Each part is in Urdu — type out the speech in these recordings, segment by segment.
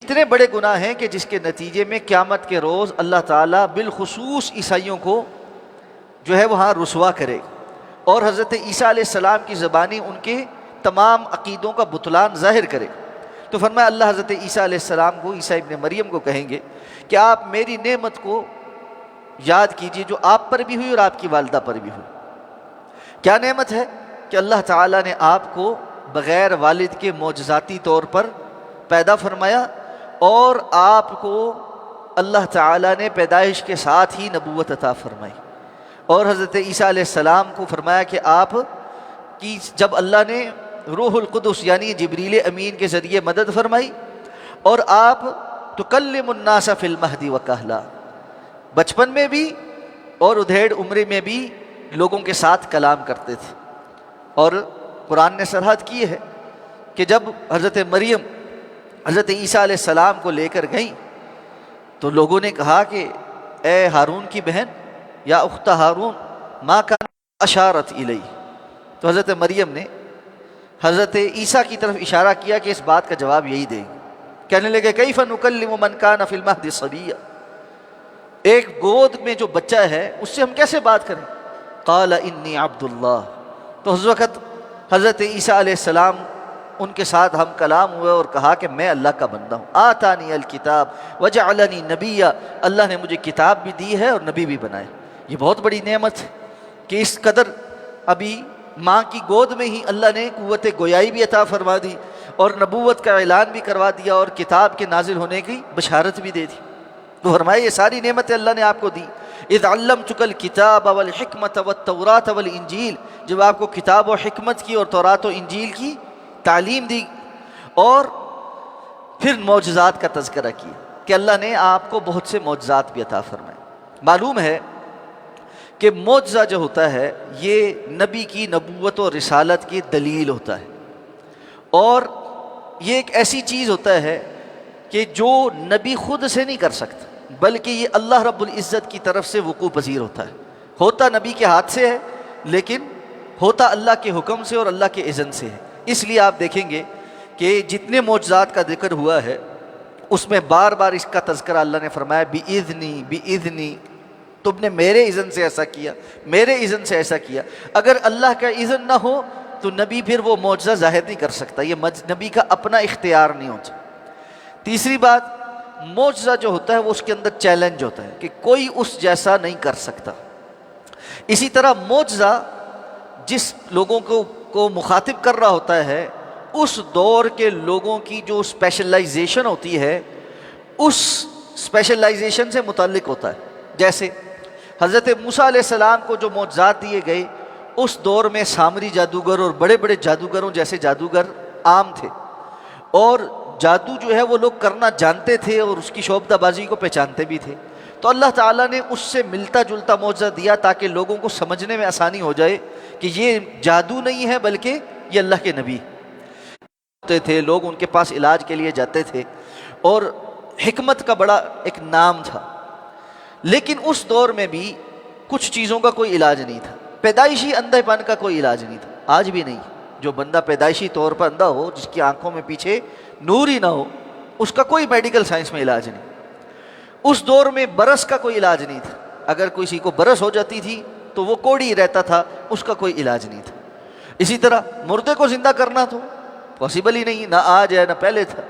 اتنے بڑے گناہ ہیں کہ جس کے نتیجے میں قیامت کے روز اللہ تعالیٰ بالخصوص عیسائیوں کو جو ہے وہاں رسوا کرے، اور حضرت عیسیٰ علیہ السلام کی زبانی ان کے تمام عقیدوں کا بطلان ظاہر کرے۔ تو فرمایا اللہ حضرت عیسیٰ علیہ السلام کو، عیسیٰ ابن مریم کو کہیں گے کہ آپ میری نعمت کو یاد کیجئے جو آپ پر بھی ہوئی اور آپ کی والدہ پر بھی ہوئی۔ کیا نعمت ہے؟ کہ اللہ تعالیٰ نے آپ کو بغیر والد کے معجزاتی طور پر پیدا فرمایا، اور آپ کو اللہ تعالیٰ نے پیدائش کے ساتھ ہی نبوت عطا فرمائی، اور حضرت عیسیٰ علیہ السلام کو فرمایا کہ آپ کی جب اللہ نے روح القدس یعنی جبریل امین کے ذریعے مدد فرمائی، اور آپ تکلم الناس فی المہد وکہلا، بچپن میں بھی اور ادھیڑ عمر میں بھی لوگوں کے ساتھ کلام کرتے تھے۔ اور قرآن نے سرحد کی ہے کہ جب حضرت مریم حضرت عیسیٰ علیہ السلام کو لے کر گئیں تو لوگوں نے کہا کہ اے ہارون کی بہن، یا اخت ہارون ما کان اشارت الی، تو حضرت مریم نے حضرت عیسیٰ کی طرف اشارہ کیا کہ اس بات کا جواب یہی دیں گے۔ کہنے لگے کیف نکلم من کان فی المہد صبیا، ایک گود میں جو بچہ ہے اس سے ہم کیسے بات کریں؟ قال انی عبد اللہ، تو اس وقت حضرت عیسیٰ علیہ السلام ان کے ساتھ ہم کلام ہوئے اور کہا کہ میں اللہ کا بندہ ہوں۔ آتانی الکتاب وجعلنی نبیا، اللہ نے مجھے کتاب بھی دی ہے اور نبی بھی بنائے۔ یہ بہت بڑی نعمت ہے کہ اس قدر ابھی ماں کی گود میں ہی اللہ نے قوت گویائی بھی عطا فرما دی، اور نبوت کا اعلان بھی کروا دیا، اور کتاب کے نازل ہونے کی بشارت بھی دے دی۔ تو فرمایا یہ ساری نعمتیں اللہ نے آپ کو دی۔ اذ علمتک الکتاب والحکمت والتوراۃ والانجیل، جب آپ کو کتاب و حکمت کی اور تورات و انجیل کی تعلیم دی، اور پھر معجزات کا تذکرہ کیا کہ اللہ نے آپ کو بہت سے معجزات بھی عطا فرمائے۔ معلوم ہے کہ معجزہ جو ہوتا ہے یہ نبی کی نبوت و رسالت کی دلیل ہوتا ہے، اور یہ ایک ایسی چیز ہوتا ہے کہ جو نبی خود سے نہیں کر سکتا، بلکہ یہ اللہ رب العزت کی طرف سے وقوع پذیر ہوتا ہے۔ ہوتا نبی کے ہاتھ سے ہے لیکن ہوتا اللہ کے حکم سے اور اللہ کے اذن سے ہے۔ اس لیے آپ دیکھیں گے کہ جتنے معجزات کا ذکر ہوا ہے اس میں بار بار اس کا تذکرہ اللہ نے فرمایا بِإِذْنِي بِإِذْنِي، تم نے میرے اذن سے ایسا کیا، میرے اذن سے ایسا کیا۔ اگر اللہ کا اذن نہ ہو تو نبی پھر وہ معجزہ ظاہر نہیں کر سکتا، یہ نبی کا اپنا اختیار نہیں ہوتا۔ تیسری بات، معجزہ جو ہوتا ہے وہ اس کے اندر چیلنج ہوتا ہے کہ کوئی اس جیسا نہیں کر سکتا۔ اسی طرح معجزہ جس لوگوں کو مخاطب کر رہا ہوتا ہے اس دور کے لوگوں کی جو اسپیشلائزیشن ہوتی ہے اس اسپیشلائزیشن سے متعلق ہوتا ہے۔ جیسے حضرت موسیٰ علیہ السلام کو جو معجزات دیے گئے اس دور میں سامری جادوگر اور بڑے بڑے جادوگروں جیسے جادوگر عام تھے، اور جادو جو ہے وہ لوگ کرنا جانتے تھے اور اس کی شعبدہ بازی کو پہچانتے بھی تھے۔ تو اللہ تعالیٰ نے اس سے ملتا جلتا معجزہ دیا تاکہ لوگوں کو سمجھنے میں آسانی ہو جائے کہ یہ جادو نہیں ہے بلکہ یہ اللہ کے نبی ہوتے تھے، لوگ ان کے پاس علاج کے لیے جاتے تھے، اور حکمت کا بڑا ایک نام تھا۔ لیکن اس دور میں بھی کچھ چیزوں کا کوئی علاج نہیں تھا، پیدائشی اندھے پن کا کوئی علاج نہیں تھا، آج بھی نہیں۔ جو بندہ پیدائشی طور پر اندھا ہو، جس کی آنکھوں میں پیچھے نور ہی نہ ہو، اس کا کوئی میڈیکل سائنس میں علاج نہیں۔ اس دور میں برس کا کوئی علاج نہیں تھا، اگر کسی کو برس ہو جاتی تھی تو وہ کوڑی رہتا تھا، اس کا کوئی علاج نہیں تھا۔ اسی طرح مردے کو زندہ کرنا تو پاسبل ہی نہیں، نہ آج ہے نہ پہلے تھا۔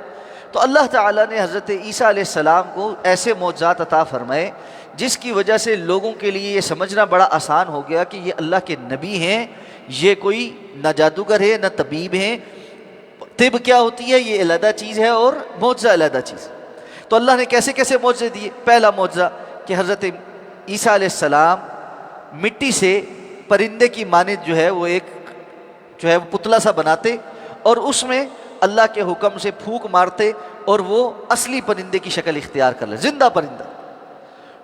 تو اللہ تعالیٰ نے حضرت عیسیٰ علیہ السلام کو ایسے معجزات عطا فرمائے جس کی وجہ سے لوگوں کے لیے یہ سمجھنا بڑا آسان ہو گیا کہ یہ اللہ کے نبی ہیں، یہ کوئی نہ جادوگر ہے نہ طبیب ہیں۔ طب کیا ہوتی ہے یہ علیحدہ چیز ہے اور معجزہ علیحدہ چیز۔ تو اللہ نے کیسے کیسے معجزے دیے؟ پہلا معجزہ کہ حضرت عیسیٰ علیہ السلام مٹی سے پرندے کی مانند جو ہے وہ ایک جو ہے پتلا سا بناتے، اور اس میں اللہ کے حکم سے پھونک مارتے اور وہ اصلی پرندے کی شکل اختیار کر لے، زندہ پرندہ۔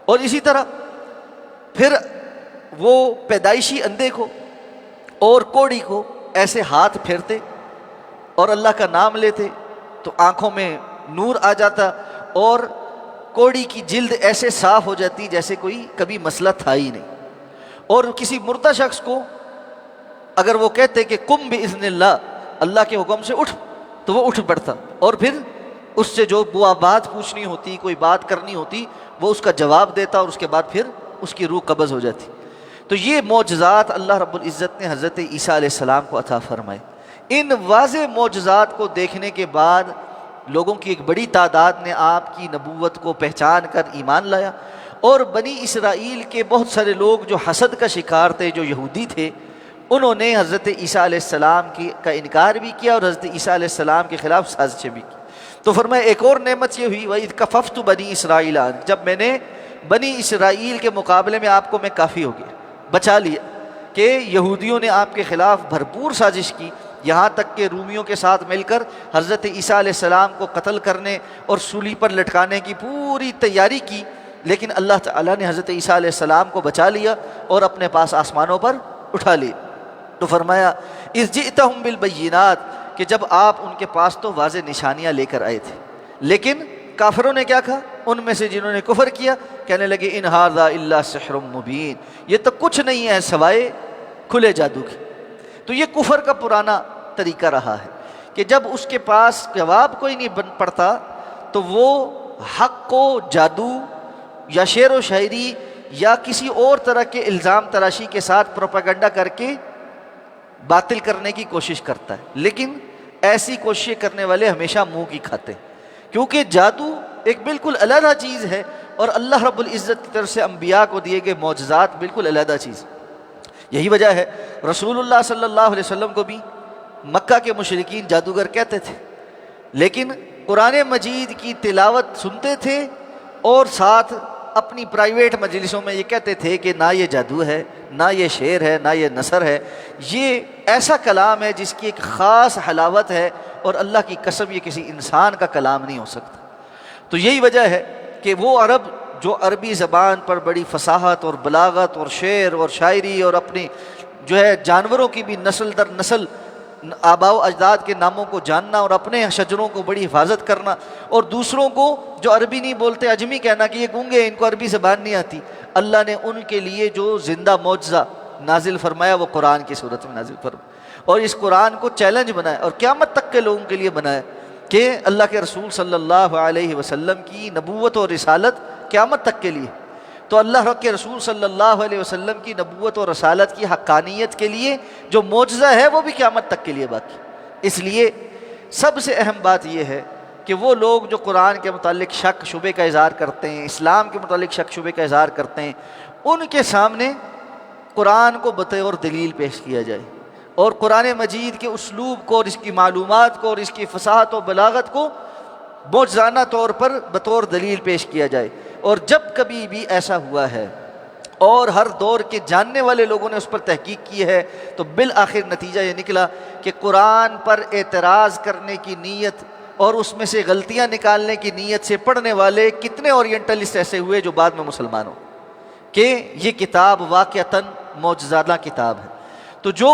اور اسی طرح پھر وہ پیدائشی اندھے کو اور کوڑی کو ایسے ہاتھ پھیرتے اور اللہ کا نام لیتے تو آنکھوں میں نور آ جاتا، اور کوڑی کی جلد ایسے صاف ہو جاتی جیسے کوئی کبھی مسئلہ تھا ہی نہیں۔ اور کسی مردہ شخص کو اگر وہ کہتے کہ قم باذن اللہ، اللہ کے حکم سے اٹھ، تو وہ اٹھ پڑتا، اور پھر اس سے جو وہ بات پوچھنی ہوتی، کوئی بات کرنی ہوتی، وہ اس کا جواب دیتا اور اس کے بعد پھر اس کی روح قبض ہو جاتی۔ تو یہ معجزات اللہ رب العزت نے حضرت عیسیٰ علیہ السلام کو عطا فرمائے۔ ان واضح معجزات کو دیکھنے کے بعد لوگوں کی ایک بڑی تعداد نے آپ کی نبوت کو پہچان کر ایمان لایا، اور بنی اسرائیل کے بہت سارے لوگ جو حسد کا شکار تھے، جو یہودی تھے، انہوں نے حضرت عیسیٰ علیہ السلام کا انکار بھی کیا اور حضرت عیسیٰ علیہ السلام کے خلاف سازشیں بھی کی۔ تو فرمایا ایک اور نعمت یہ ہوئی، وَإِذْ كَفَفْتُ بَنِي إِسْرَائِيلَ، جب میں نے بنی اسرائیل کے مقابلے میں آپ کو میں کافی ہو گیا، بچا لیا، کہ یہودیوں نے آپ کے خلاف بھرپور سازش کی، یہاں تک کہ رومیوں کے ساتھ مل کر حضرت عیسیٰ علیہ السلام کو قتل کرنے اور سولی پر لٹکانے کی پوری تیاری کی، لیکن اللہ تعالیٰ نے حضرت عیسیٰ علیہ السلام کو بچا لیا اور اپنے پاس آسمانوں پر اٹھا لیا۔ تو فرمایا اذ جئتہم بالبینات، کہ جب آپ ان کے پاس تو واضح نشانیاں لے کر آئے تھے، لیکن کافروں نے کیا کہا؟ ان میں سے جنہوں نے کفر کیا کہنے لگے ان ھذا الا سحر مبین، یہ تو کچھ نہیں ہے سوائے کھلے جادو کے۔ تو یہ کفر کا پرانا طریقہ رہا ہے کہ جب اس کے پاس جواب کوئی نہیں بن پڑتا تو وہ حق کو جادو یا شعر و شاعری یا کسی اور طرح کے الزام تراشی کے ساتھ پروپیگنڈا کر کے باطل کرنے کی کوشش کرتا ہے، لیکن ایسی کوششیں کرنے والے ہمیشہ منہ کی کھاتے ہیں، کیونکہ جادو ایک بالکل علیحدہ چیز ہے اور اللہ رب العزت کی طرف سے انبیاء کو دیے گئے معجزات بالکل علیحدہ چیز۔ یہی وجہ ہے رسول اللہ صلی اللہ علیہ وسلم کو بھی مکہ کے مشرکین جادوگر کہتے تھے، لیکن قرآن مجید کی تلاوت سنتے تھے اور ساتھ اپنی پرائیویٹ مجلسوں میں یہ کہتے تھے کہ نہ یہ جادو ہے، نہ یہ شعر ہے، نہ یہ نثر ہے، یہ ایسا کلام ہے جس کی ایک خاص حلاوت ہے، اور اللہ کی قسم یہ کسی انسان کا کلام نہیں ہو سکتا۔ تو یہی وجہ ہے کہ وہ عرب جو عربی زبان پر بڑی فصاحت اور بلاغت اور شعر اور شاعری اور اپنی جو ہے جانوروں کی بھی نسل در نسل آباء و اجداد کے ناموں کو جاننا اور اپنے شجروں کو بڑی حفاظت کرنا، اور دوسروں کو جو عربی نہیں بولتے اجمی کہنا کہ یہ گونگے، ان کو عربی زبان نہیں آتی، اللہ نے ان کے لیے جو زندہ معجزہ نازل فرمایا وہ قرآن کی صورت میں نازل فرمایا، اور اس قرآن کو چیلنج بنایا اور قیامت تک کے لوگوں کے لیے بنایا کہ اللہ کے رسول صلی اللہ علیہ وسلم کی نبوت اور رسالت قیامت تک کے لیے۔ تو اللہ کے رسول صلی اللہ علیہ وسلم کی نبوت اور رسالت کی حقانیت کے لیے جو معجزہ ہے وہ بھی قیامت تک کے لیے باقی۔ اس لیے سب سے اہم بات یہ ہے کہ وہ لوگ جو قرآن کے متعلق شک شبے کا اظہار کرتے ہیں، اسلام کے متعلق شک شبے کا اظہار کرتے ہیں، ان کے سامنے قرآن کو بطور دلیل پیش کیا جائے، اور قرآن مجید کے اسلوب کو اور اس کی معلومات کو اور اس کی فصاحت و بلاغت کو معجزانہ طور پر بطور دلیل پیش کیا جائے۔ اور جب کبھی بھی ایسا ہوا ہے اور ہر دور کے جاننے والے لوگوں نے اس پر تحقیق کی ہے تو بالآخر نتیجہ یہ نکلا کہ قرآن پر اعتراض کرنے کی نیت اور اس میں سے غلطیاں نکالنے کی نیت سے پڑھنے والے کتنے اورینٹلسٹ ایسے ہوئے جو بعد میں مسلمان ہو، کہ یہ کتاب واقعتاً معجزانہ کتاب ہے۔ تو جو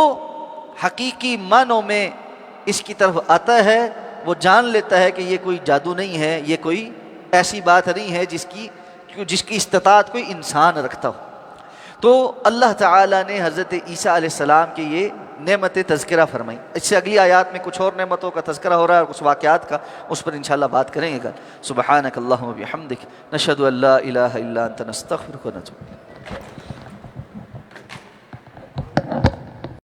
حقیقی معنوں میں اس کی طرف آتا ہے وہ جان لیتا ہے کہ یہ کوئی جادو نہیں ہے، یہ کوئی ایسی بات نہیں ہے جس کی استطاعت کوئی انسان رکھتا ہو۔ تو اللہ تعالیٰ نے حضرت عیسیٰ علیہ السلام کے یہ نعمت تذکرہ فرمائی۔ اس سے اگلی آیات میں کچھ اور نعمتوں کا تذکرہ ہو رہا ہے اور کچھ واقعات کا، اس پر انشاءاللہ بات کریں گے کل۔ سبحانک اللہم و بحمدک، نشہد ان لا الہ الا انت، نستغفرک و نتوب الیک۔